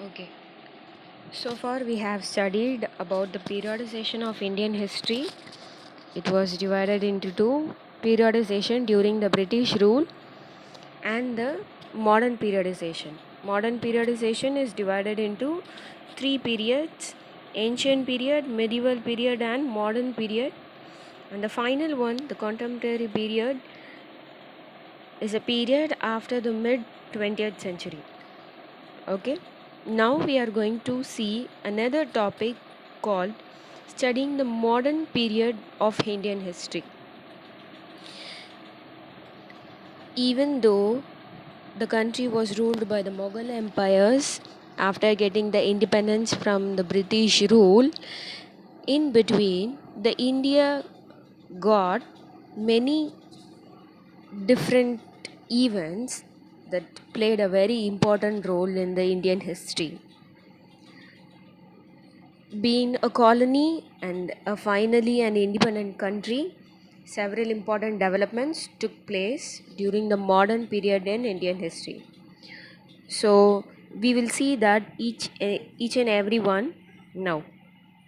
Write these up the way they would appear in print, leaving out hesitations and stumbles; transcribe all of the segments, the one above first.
Okay, so far we have studied about the periodization of Indian history. It was divided into two: periodization during the British rule and the modern periodization. Modern periodization is divided into three periods: ancient period, medieval period, and modern period. And the final one, the contemporary period, is a period after the mid 20th century. Okay, now we are going to see another topic called studying the modern period of Indian history. Even though the country was ruled by the Mughal empires after getting the independence from the British rule, in between the India got many different events that played a very important role in the Indian history. Being a colony and finally an independent country, several important developments took place during the modern period in Indian history. So we will see that each and every one now.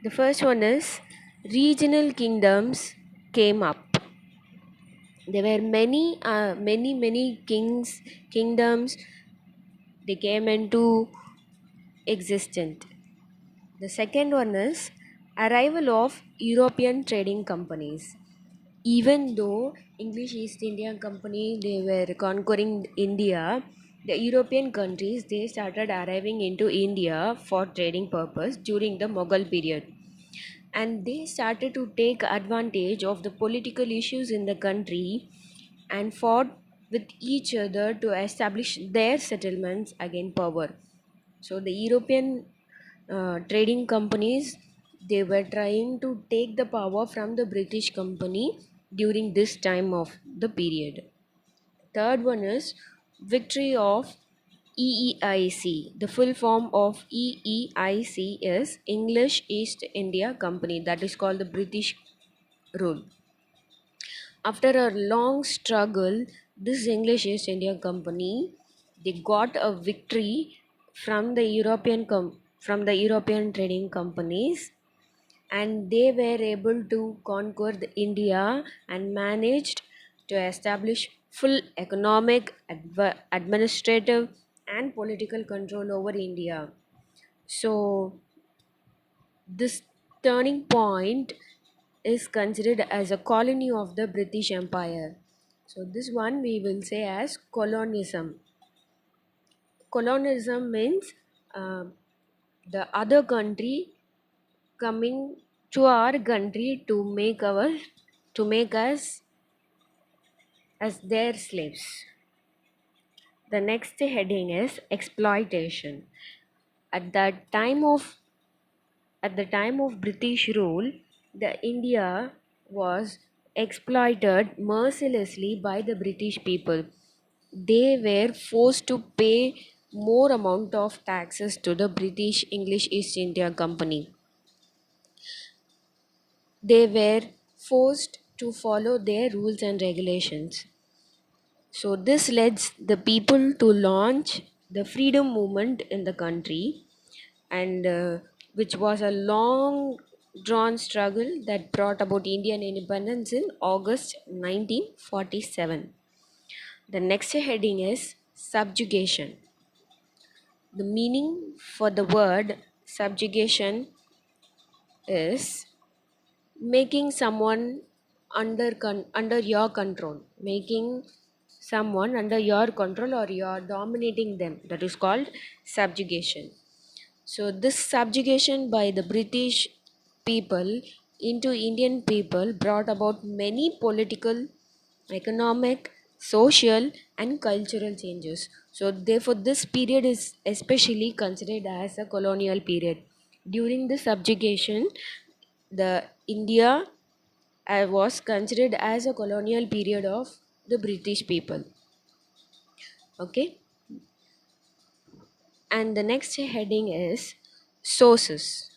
The first one is regional kingdoms came up. There were many kingdoms. They came into existence. The second one is arrival of European trading companies. Even though English East India Company they were conquering India, the European countries they started arriving into India for trading purpose during the Mughal period. And they started to take advantage of the political issues in the country and fought with each other to establish their settlements against power. So the European trading companies they were trying to take the power from the British company during this time of the period. Third one is victory of EEIC. The full form of EEIC is English East India Company, that is called the British rule. After a long struggle, this English East India Company they got a victory from the from the European trading companies, and they were able to conquer the India and managed to establish full economic, administrative, and political control over India. So this turning point is considered as a colony of the British Empire. So this one we will say as colonism. Colonism means the other country coming to our country to make us as their slaves. The next heading is exploitation. At that time of at the time of British rule, the India was exploited mercilessly by the British people. They were forced to pay more amount of taxes to the British English East India Company. They were forced to follow their rules and regulations. So this led the people to launch the freedom movement in the country, and which was a long drawn struggle that brought about Indian independence in August 1947. The next heading is subjugation. The meaning for the word subjugation is making someone under your control, making someone under your control or you're dominating them, that is called subjugation. So this subjugation by the British people into Indian people brought about many political, economic, social, and cultural changes. So therefore this period is especially considered as a colonial period. During the subjugation, the India was considered as a colonial period of the British people. Okay, and the next heading is sources.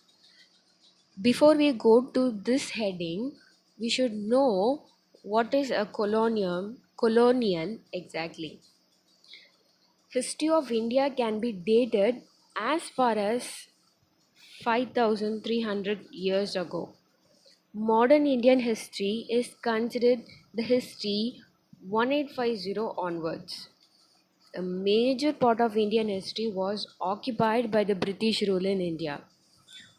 Before we go to this heading, we should know what is a colonial exactly. History of India can be dated as far as 5300 years ago. Modern Indian history is considered the history 1850 onwards. A major part of Indian history was occupied by the British rule in India.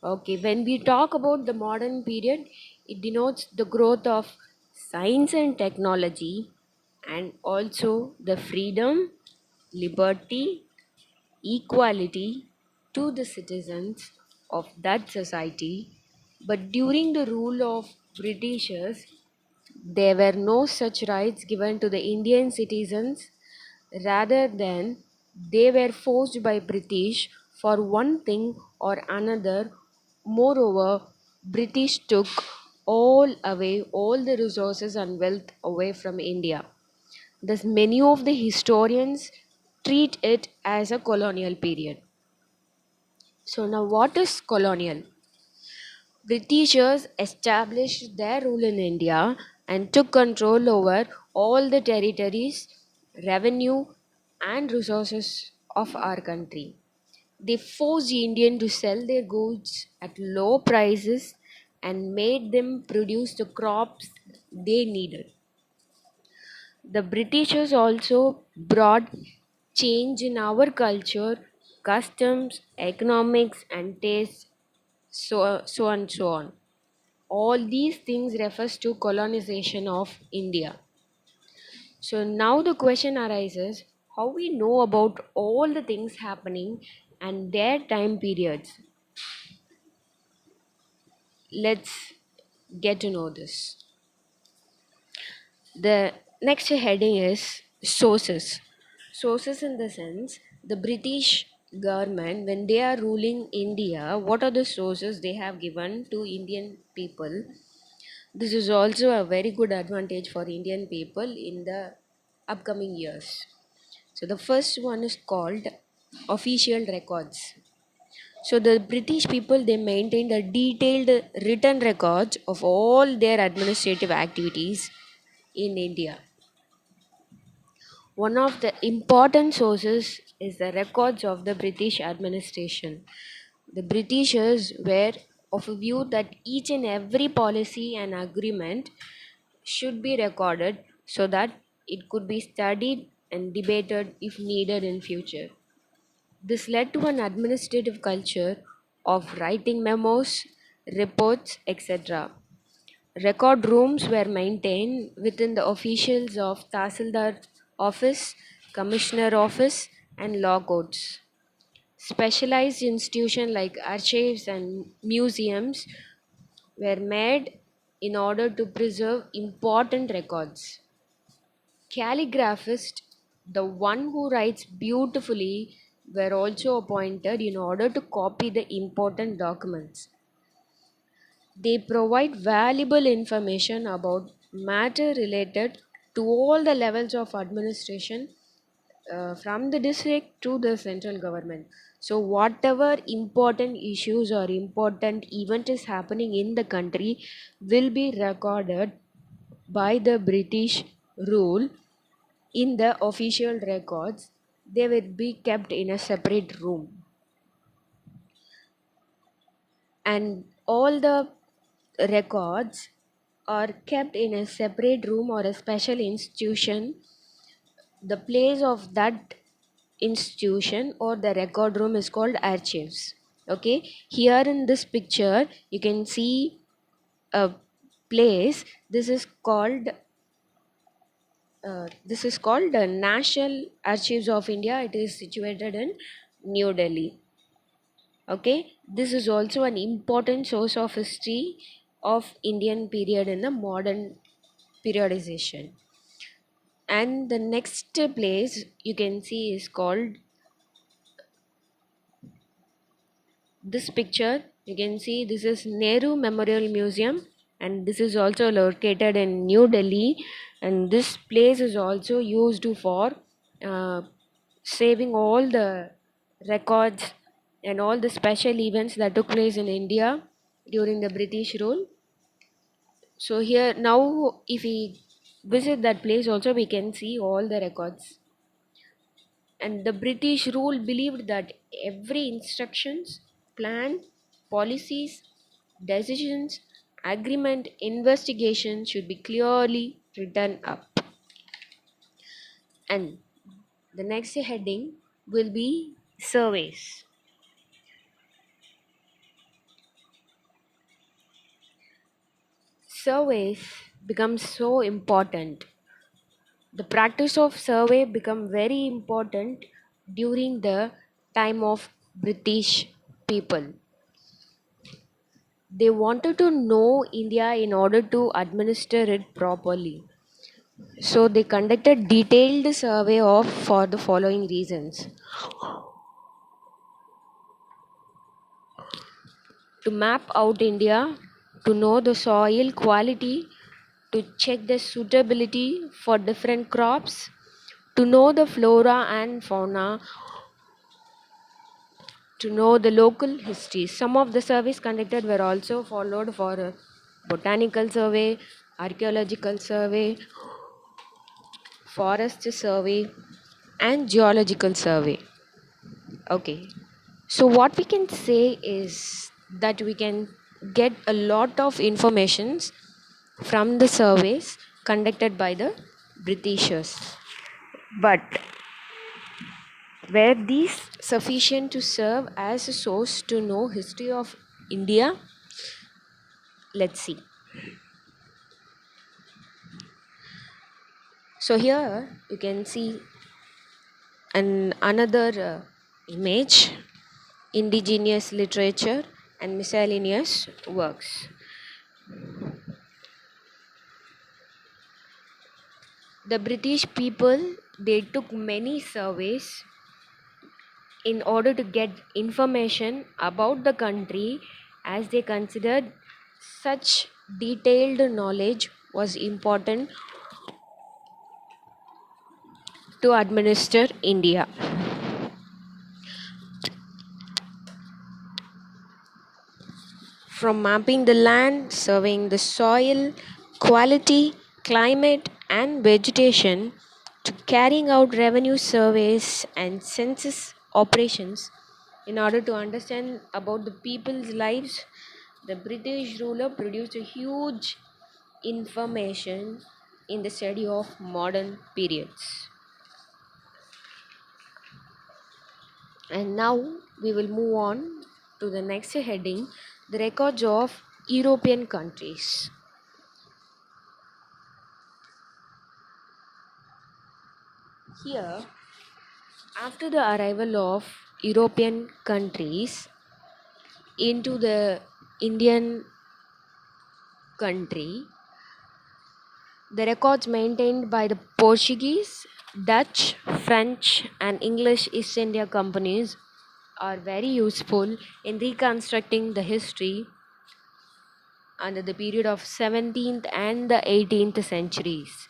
Okay, when we talk about the modern period, it denotes the growth of science and technology and also the freedom, liberty, equality to the citizens of that society. But during the rule of Britishers, there were no such rights given to the Indian citizens, rather than they were forced by British for one thing or another. Moreover, British took all the resources and wealth away from India. Thus, many of the historians treat it as a colonial period. So, now what is colonial? Britishers established their rule in India and took control over all the territories, revenue, and resources of our country. They forced Indians to sell their goods at low prices and made them produce the crops they needed. The Britishers also brought change in our culture, customs, economics, and tastes, so and so on. All these things refers to colonization of India. So now the question arises, how we know about all the things happening and their time periods. Let's get to know this. The next heading is sources. Sources in the sense the British government, when they are ruling India, what are the sources they have given to Indian people? This is also a very good advantage for Indian people in the upcoming years. So the first one is called official records. So the British people, they maintained a detailed written records of all their administrative activities in India. One of the important sources is the records of the British administration. The Britishers were of a view that each and every policy and agreement should be recorded so that it could be studied and debated if needed in future. This led to an administrative culture of writing memos, reports, etc. Record rooms were maintained within the officials of Tahsildar office, commissioner office, and law courts. Specialized institutions like archives and museums were made in order to preserve important records. Calligraphists, the one who writes beautifully, were also appointed in order to copy the important documents. They provide valuable information about matter related to all the levels of administration, from the district to the central government. So, whatever important issues or important event is happening in the country will be recorded by the British rule in the official records. They will be kept in a separate room, and all the records are kept in a separate room or a special institution. The place of that institution or the record room is called archives. Okay, here in this picture you can see a place. This is called the National Archives of India. It is situated in New Delhi. Okay, this is also an important source of history of Indian period in the modern periodization. And the next place you can see is called this picture. You can see this is Nehru Memorial Museum, and this is also located in New Delhi. And this place is also used for uh, saving all the records and all the special events that took place in India during the British rule. So here now, if we visit that place, also we can see all the records. And the British rule believed that every instructions, plan, policies, decisions, agreement, investigation should be clearly written up. And the next heading will be surveys. Surveys become so important. The practice of survey become very important during the time of British people. They wanted to know India in order to administer it properly. So they conducted detailed survey of for the following reasons: to map out India, to know the soil quality, to check the suitability for different crops, to know the flora and fauna, to know the local history. Some of the surveys conducted were also followed for a botanical survey, archaeological survey, forest survey, and geological survey. Okay, so what we can say is that we can get a lot of informations from the surveys conducted by the Britishers. But were these sufficient to serve as a source to know history of India? Let's see. So here you can see another image: indigenous literature and miscellaneous works. The British people, they took many surveys in order to get information about the country, as they considered such detailed knowledge was important to administer India. From mapping the land, surveying the soil, quality, climate, and vegetation, to carrying out revenue surveys and census operations in order to understand about the people's lives, the British ruler produced a huge information in the study of modern periods. And now we will move on to the next heading: the records of European countries. Here, after the arrival of European countries into the Indian country, the records maintained by the Portuguese, Dutch, French, and English East India companies are very useful in reconstructing the history under the period of 17th and the 18th centuries.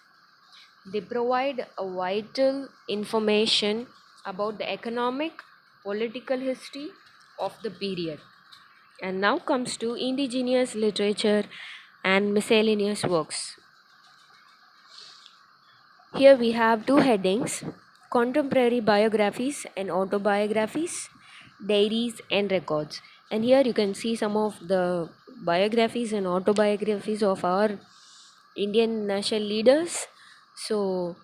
They provide a vital information about the economic, political history of the period. And now comes to indigenous literature and miscellaneous works. Here we have two headings: contemporary biographies and autobiographies, diaries and records. And here you can see some of the biographies and autobiographies of our Indian national leaders. So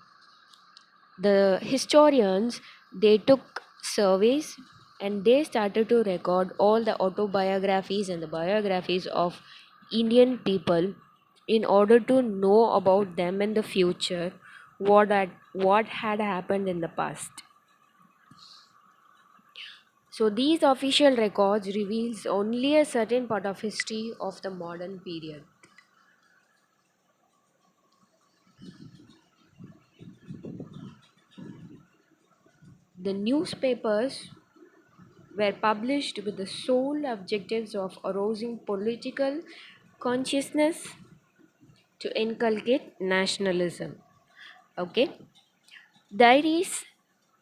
the historians, they took surveys and they started to record all the autobiographies and the biographies of Indian people in order to know about them in the future, what had happened in the past. So these official records reveals only a certain part of history of the modern period. The newspapers were published with the sole objectives of arousing political consciousness to inculcate nationalism. Okay, diaries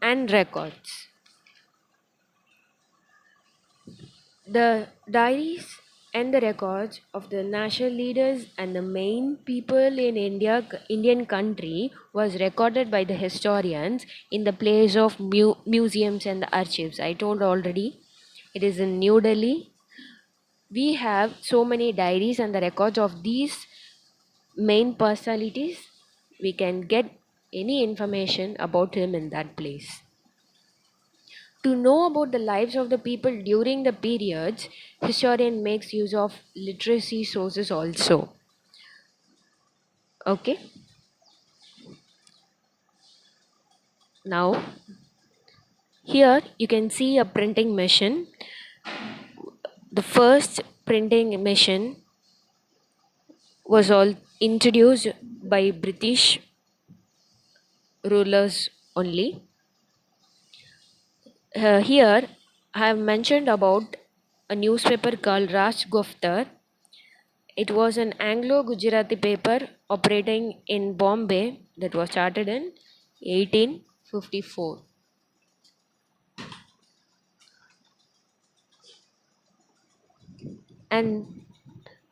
and records. The diaries and the records of the national leaders and the main people in Indian country was recorded by the historians in the place of museums and the archives. I told already, it is in New Delhi. We have so many diaries and the records of these main personalities. We can get any information about him in that place. To know about the lives of the people during the periods, historian makes use of literacy sources also. Okay, now here you can see a printing machine. The first printing machine was all introduced by British rulers only. Here I have mentioned about a newspaper called Raj Goftar. It was an Anglo-Gujarati paper operating in Bombay that was started in 1854. And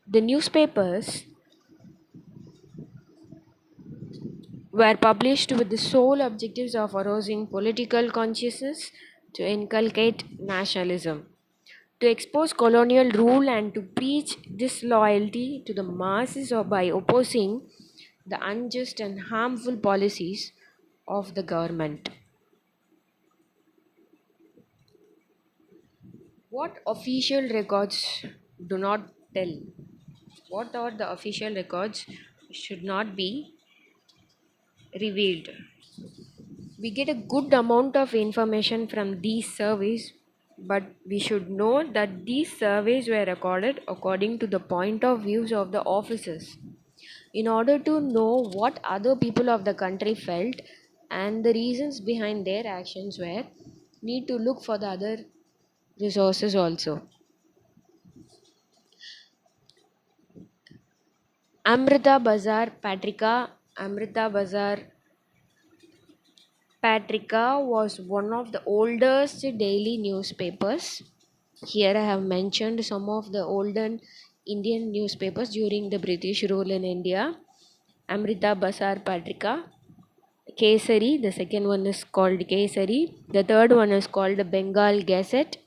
the newspapers were published with the sole objectives of arousing political consciousness, to inculcate nationalism, to expose colonial rule, and to preach disloyalty to the masses or by opposing the unjust and harmful policies of the government. What official records do not tell? What are the official records should not be revealed? We get a good amount of information from these surveys, but we should know that these surveys were recorded according to the point of views of the officers. In order to know what other people of the country felt and the reasons behind their actions were, need to look for the other resources also. Amrita Bazar Patrika. Amrita Bazar Patrika was one of the oldest daily newspapers. Here I have mentioned some of the olden Indian newspapers during the British rule in India. Amrita Bazar Patrika, Kesari, the second one is called Kesari, the third one is called Bengal Gazette.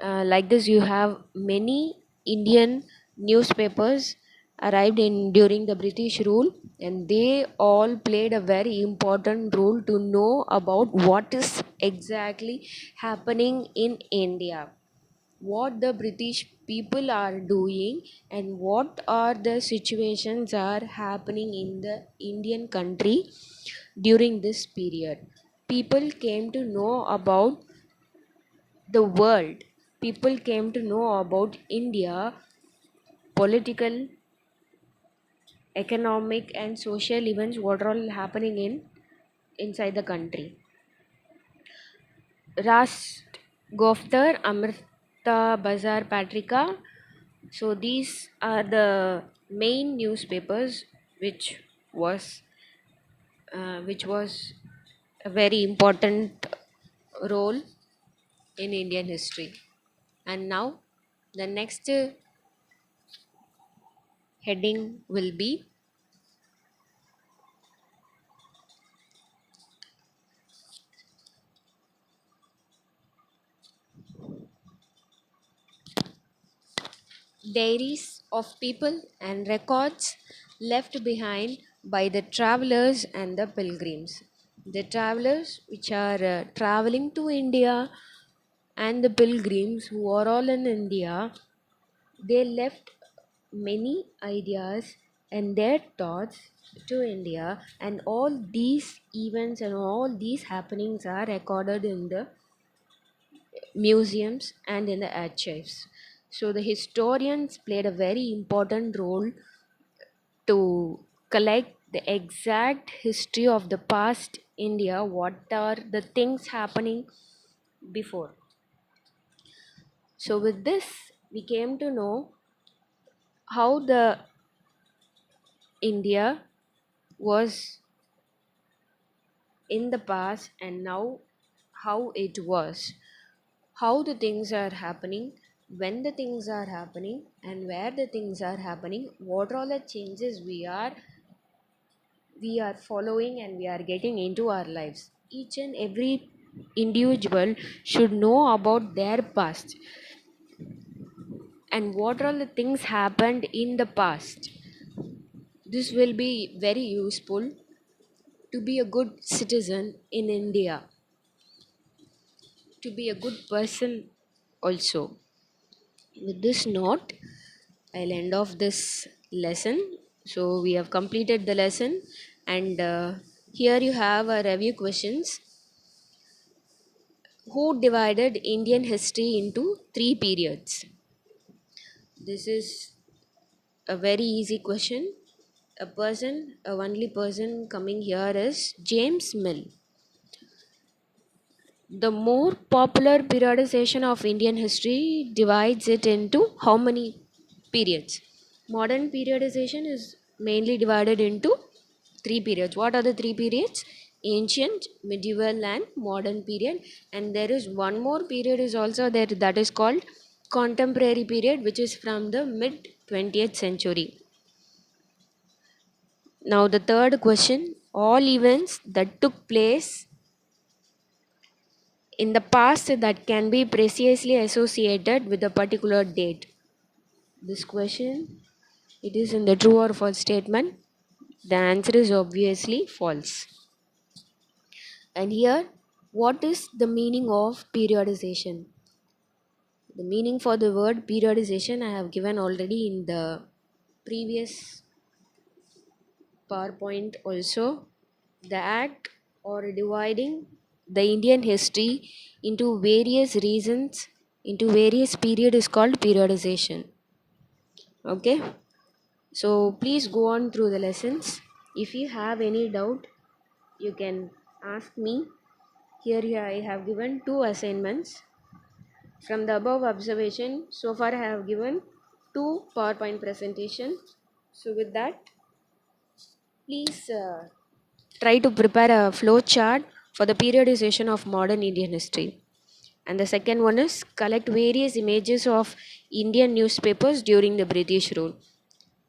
Like this, you have many Indian newspapers arrived in during the British rule, and they all played a very important role to know about what is exactly happening in India, what the British people are doing, and what are the situations are happening in the Indian country during this period. People came to know about the world. People came to know about India, political, economic, and social events, what are all happening in inside the country. Rast Goftar, Amrita Bazar Patrika. So these are the main newspapers was which was a very important role in Indian history. And now the next heading will be diaries of people and records left behind by the travelers and the pilgrims. The travelers which are traveling to India and the pilgrims who are all in India, they left many ideas and their thoughts to India, and all these events and all these happenings are recorded in the museums and in the archives. So the historians played a very important role to collect the exact history of the past India, what are the things happening before. So with this, we came to know how the India was in the past and now how it was, how the things are happening when the things are happening and where the things are happening, what are all the changes we are following and we are getting into our lives. Each and every individual should know about their past and what all the things happened in the past. This will be very useful to be a good citizen in India, to be a good person also. With this note, I'll end off this lesson. So, we have completed the lesson, and here you have a review questions. Who divided Indian history into three periods? This is a very easy question. A only person coming here is James Mill. The more popular periodization of Indian history divides it into how many periods? Modern periodization is mainly divided into three periods. What are the three periods? Ancient, medieval, and modern period. And there is one more period is also there, that is called contemporary period, which is from the mid 20th century. Now, the third question, all events that took place in the past that can be precisely associated with a particular date. This question, it is in the true or false statement. The answer is obviously false. And here, what is the meaning of periodization? The meaning for the word periodization I have given already in the previous PowerPoint also. The act or dividing the Indian history into various reasons, into various period is called periodization. Okay, so please go on through the lessons. If you have any doubt, you can ask me. Here I have given two assignments. From the above observation, so far I have given two PowerPoint presentation. So with that, please try to prepare a flow chart for the periodization of modern Indian history. And the second one is collect various images of Indian newspapers during the British rule.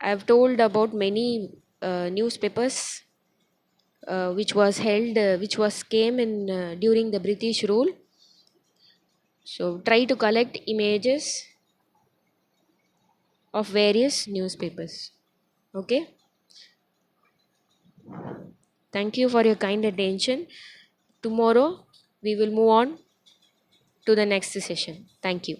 I have told about many newspapers which was came in during the British rule. So try to collect images of various newspapers. Okay. Thank you for your kind attention. Tomorrow we will move on to the next session. Thank you.